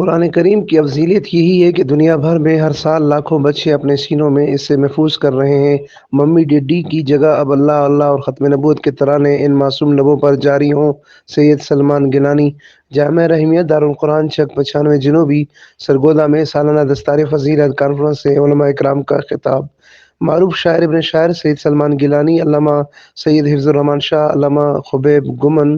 قرآن کریم کی افضیلیت یہی ہے کہ دنیا بھر میں ہر سال لاکھوں بچے اپنے سینوں میں اس سے محفوظ کر رہے ہیں۔ ممی ڈیڈی کی جگہ اب اللہ اللہ اور ختم نبوت کے ترانے ان معصوم لبوں پر جاری ہوں۔ سید سلمان گیلانی۔ جامعہ رحیمیہ دارالقرآن چک 95 جنوبی سرگودا میں سالانہ دستار فضیلت کانفرنس سے علماء اکرام کا خطاب۔ معروف شاعر ابن شاعر سید سلمان گیلانی، علامہ سید حفظ الرحمان شاہ، علامہ خبیب گمن،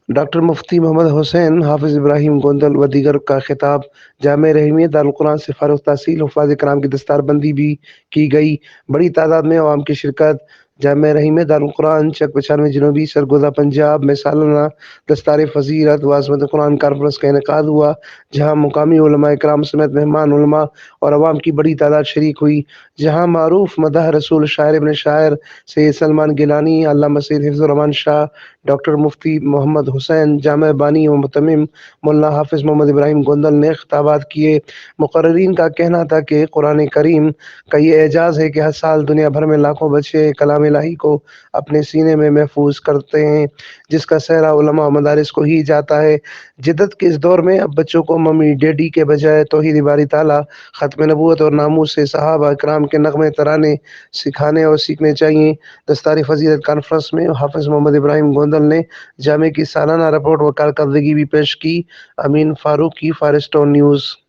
ڈاکٹر مفتی محمد حسین حافظ ابراہیم گوندل و دیگر کا خطاب۔ جامعہ رحیمیہ دارالقرآن سے فارغ التحصیل حفاظ کرام کی دستار بندی بھی کی گئی۔ بڑی تعداد میں عوام کی شرکت۔ جامعہ رحیمیہ دارالقرآن چک 95 جنوبی سرگودا پنجاب میں سالانہ دستار فضیلت و عظمت قرآن کانفرنس کا انعقاد ہوا، جہاں مقامی علماء اکرام سمیت مہمان علماء اور عوام کی بڑی تعداد شریک ہوئی۔ جہاں معروف مدح رسول شاعر ابن شاعر سید سلمان گیلانی، علامہ سید حفظ الرحمان شاہ، ڈاکٹر مفتی محمد حسین، جامع بانی و متمم مولانا حافظ محمد ابراہیم گوندل نے خطابات کیے۔ مقررین کا کہنا تھا کہ قرآن کریم کا یہ اعجاز ہے کہ ہر سال دنیا بھر میں لاکھوں بچے کلام الہی کو اپنے سینے میں محفوظ کرتے ہیں، جس کا سہرا علماء و مدارس کو ہی جاتا ہے۔ جدت کے اس دور میں اب بچوں کو ممی ڈیڈی کے بجائے توحید باری تعالیٰ، ختم نبوت اور ناموس سے صحابہ اکرام کے نغمے ترانے سکھانے اور سیکھنے چاہیے۔ دستار فضیلت کانفرنس میں حافظ محمد ابراہیم گوندل نے جامعہ کی سالانہ رپورٹ و کارکردگی بھی پیش کی۔ امین فاروقی، فارسٹون نیوز۔